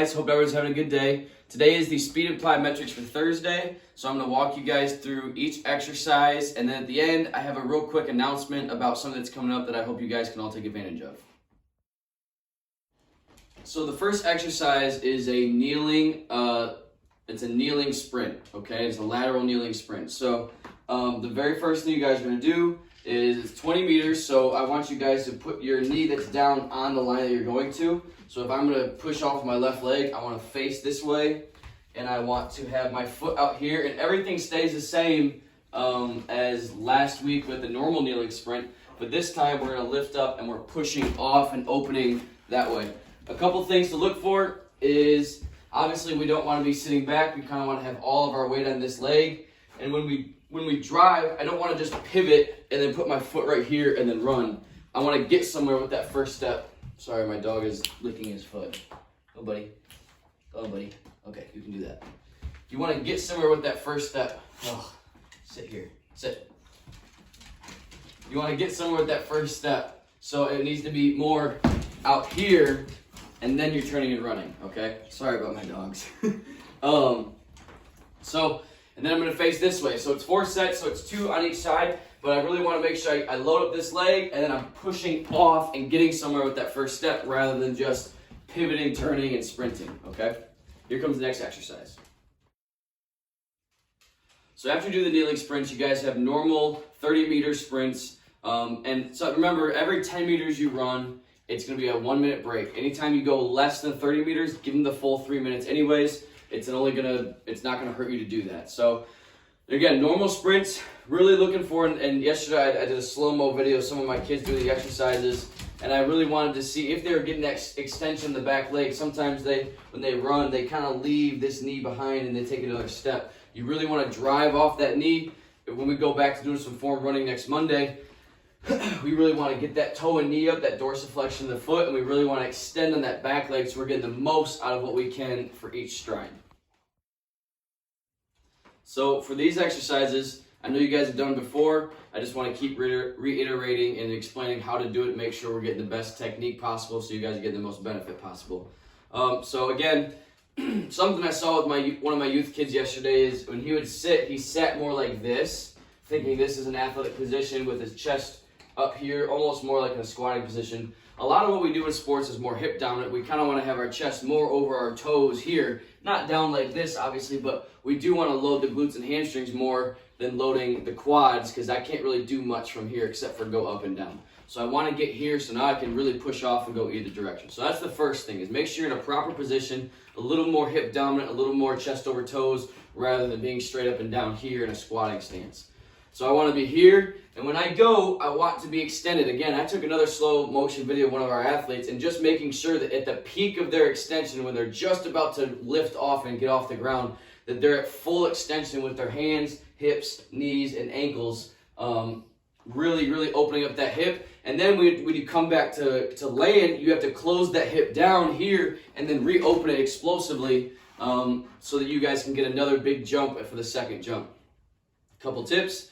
guys, hope everyone's having a good day. Today is the speed and plyometrics for Thursday, so I'm going to walk you guys through each exercise, and then at the end I have a real quick announcement about something that's coming up that I hope you guys can all take advantage of. So the first exercise is a kneeling sprint, okay? It's a lateral kneeling sprint. So the very first thing you guys are going to do is 20 meters, so I want you guys to put your knee that's down on the line that you're going to. So if I'm going to push off my left leg, I want to face this way, and I want to have my foot out here, and everything stays the same as last week with the normal kneeling sprint, but this time we're going to lift up and we're pushing off and opening that way. A couple things to look for is, obviously we don't want to be sitting back, we kind of want to have all of our weight on this leg, and when we drive, I don't want to just pivot and then put my foot right here and then run. I want to get somewhere with that first step. Sorry, my dog is licking his foot. Oh, buddy. Oh, buddy. Okay, you can do that. You want to get somewhere with that first step. Oh, sit here. Sit. You want to get somewhere with that first step. So it needs to be more out here, and then you're turning and running, okay? Sorry about my dogs. And then I'm going to face this way. So it's 4 sets, so it's 2 on each side. But I really want to make sure I load up this leg, and then I'm pushing off and getting somewhere with that first step rather than just pivoting, turning, and sprinting, okay? Here comes the next exercise. So after you do the kneeling sprints, you guys have normal 30-meter sprints. And so remember, every 10 meters you run, it's going to be a 1-minute break. Anytime you go less than 30 meters, give them the full 3 minutes anyways. It's not going to hurt you to do that. So again, normal sprints, really looking for, and yesterday I did a slow-mo video of some of my kids doing the exercises, and I really wanted to see if they were getting that extension in the back leg. Sometimes when they run, they kind of leave this knee behind and they take another step. You really want to drive off that knee. When we go back to doing some form running next Monday, we really want to get that toe and knee up, that dorsiflexion of the foot, and we really want to extend on that back leg so we're getting the most out of what we can for each stride. So for these exercises, I know you guys have done before. I just want to keep reiterating and explaining how to do it, make sure we're getting the best technique possible so you guys get the most benefit possible. So again, something I saw with one of my youth kids yesterday is when he would sit, he sat more like this, thinking this is an athletic position with his chest up here, almost more like in a squatting position. A lot of what we do in sports is more hip dominant. We kind of want to have our chest more over our toes here, not down like this obviously, but we do want to load the glutes and hamstrings more than loading the quads, because I can't really do much from here except for go up and down. So I want to get here so now I can really push off and go either direction. So that's the first thing, is make sure you're in a proper position, a little more hip dominant, a little more chest over toes, rather than being straight up and down here in a squatting stance. So I want to be here, and when I go, I want to be extended. Again, I took another slow motion video of one of our athletes, and just making sure that at the peak of their extension, when they're just about to lift off and get off the ground, that they're at full extension with their hands, hips, knees, and ankles, really, really opening up that hip. And then when you come back to land, you have to close that hip down here and then reopen it explosively so that you guys can get another big jump for the second jump. Couple tips.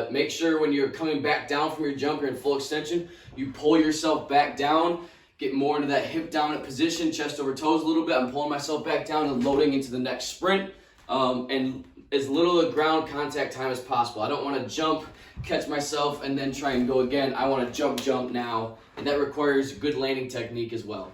Make sure when you're coming back down from your jump, you're in full extension, you pull yourself back down, get more into that hip dominant position, chest over toes a little bit. I'm pulling myself back down and loading into the next sprint, and as little of ground contact time as possible. I don't want to jump, catch myself, and then try and go again. I want to jump now, and that requires good landing technique as well.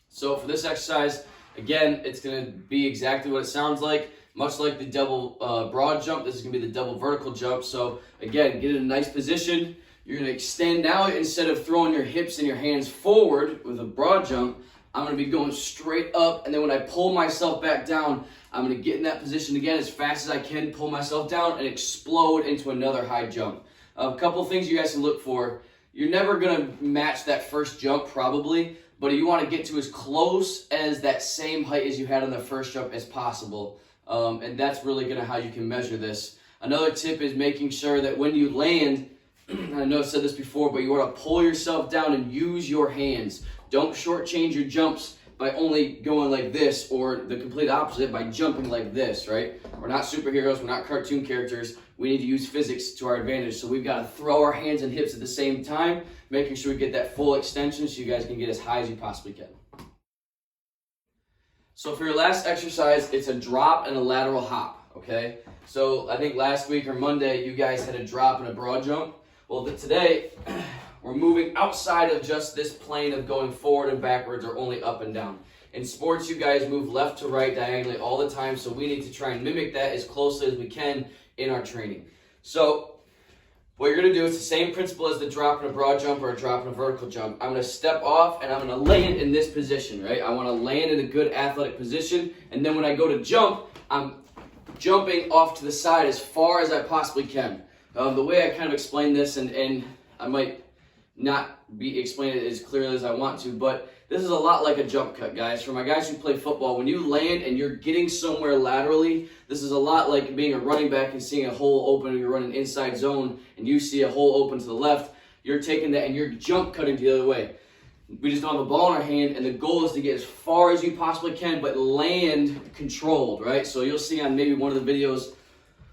So for this exercise, again, it's going to be exactly what it sounds like. Much like the double broad jump, this is going to be the double vertical jump. So again, get in a nice position. You're going to extend now. Instead of throwing your hips and your hands forward with a broad jump, I'm going to be going straight up. And then when I pull myself back down, I'm going to get in that position again as fast as I can, pull myself down, and explode into another high jump. A couple things you guys can look for. You're never going to match that first jump probably, but you want to get to as close as that same height as you had on the first jump as possible. And that's really going to how you can measure this. Another tip is making sure that when you land, I know I've said this before, but you want to pull yourself down and use your hands. Don't shortchange your jumps by only going like this, or the complete opposite by jumping like this, right? We're not superheroes, we're not cartoon characters. We need to use physics to our advantage. So we've got to throw our hands and hips at the same time, making sure we get that full extension so you guys can get as high as you possibly can. So for your last exercise, it's a drop and a lateral hop, okay? So I think last week or Monday, you guys had a drop and a broad jump. Well, today, we're moving outside of just this plane of going forward and backwards or only up and down. In sports, you guys move left to right diagonally all the time, so we need to try and mimic that as closely as we can in our training. So what you're going to do is the same principle as the drop and a broad jump or a drop and a vertical jump. I'm going to step off and I'm going to land in this position, right? I want to land in a good athletic position, and then when I go to jump, I'm jumping off to the side as far as I possibly can. The way I kind of explain this, and I might not be explaining it as clearly as I want to, but this is a lot like a jump cut, guys. For my guys who play football, when you land and you're getting somewhere laterally, this is a lot like being a running back and seeing a hole open, and you're running inside zone, and you see a hole open to the left. You're taking that and you're jump cutting the other way. We just don't have a ball in our hand, and the goal is to get as far as you possibly can, but land controlled, right? So you'll see on maybe one of the videos,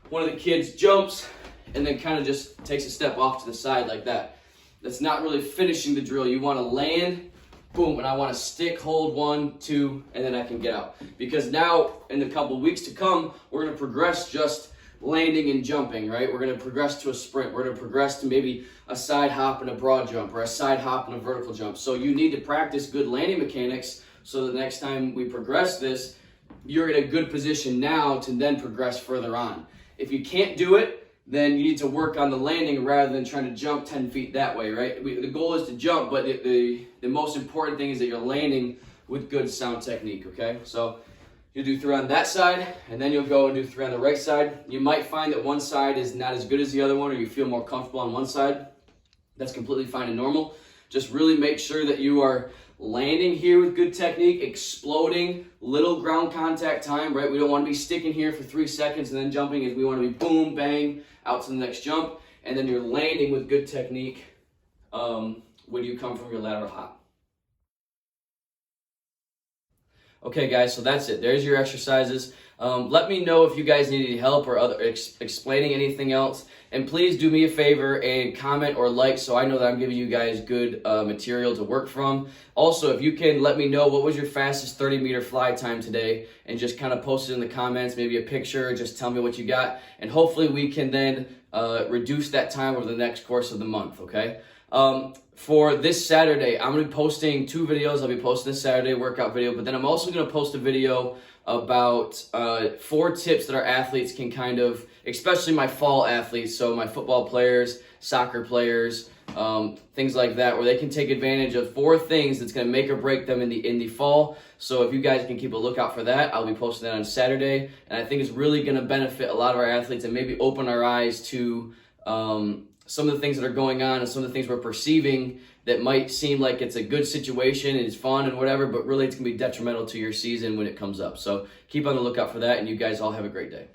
one of the kids jumps and then kind of just takes a step off to the side like that. That's not really finishing the drill. You want to land, boom, and I want to stick, hold 1, 2, and then I can get out. Because now, in the couple weeks to come, we're going to progress just landing and jumping, right? We're going to progress to a sprint. We're going to progress to maybe a side hop and a broad jump, or a side hop and a vertical jump. So you need to practice good landing mechanics so that next time we progress this, you're in a good position now to then progress further on. If you can't do it, then you need to work on the landing rather than trying to jump 10 feet that way, right? The goal is to jump, but the most important thing is that you're landing with good sound technique, okay? So you'll do 3 on that side, and then you'll go and do 3 on the right side. You might find that one side is not as good as the other one, or you feel more comfortable on one side. That's completely fine and normal. Just really make sure that you are landing here with good technique, exploding, little ground contact time, right? We don't want to be sticking here for 3 seconds and then jumping. We want to be boom, bang, out to the next jump. And then you're landing with good technique when you come from your lateral hop. Okay, guys, so that's it. There's your exercises. Let me know if you guys need any help or explaining anything else. And please do me a favor and comment or like so I know that I'm giving you guys good material to work from. Also, if you can let me know what was your fastest 30-meter fly time today, and just kind of post it in the comments, maybe a picture, just tell me what you got. And hopefully we can then reduce that time over the next course of the month, okay? For this Saturday, I'm going to be posting 2 videos. I'll be posting this Saturday workout video, but then I'm also going to post a video about 4 tips that our athletes can kind of, especially my fall athletes, so my football players, soccer players, things like that, where they can take advantage of 4 things that's going to make or break them in the fall. So if you guys can keep a lookout for that, I'll be posting that on Saturday, and I think it's really going to benefit a lot of our athletes and maybe open our eyes to some of the things that are going on and some of the things we're perceiving that might seem like it's a good situation and it's fun and whatever, but really it's going to be detrimental to your season when it comes up. So keep on the lookout for that, and you guys all have a great day.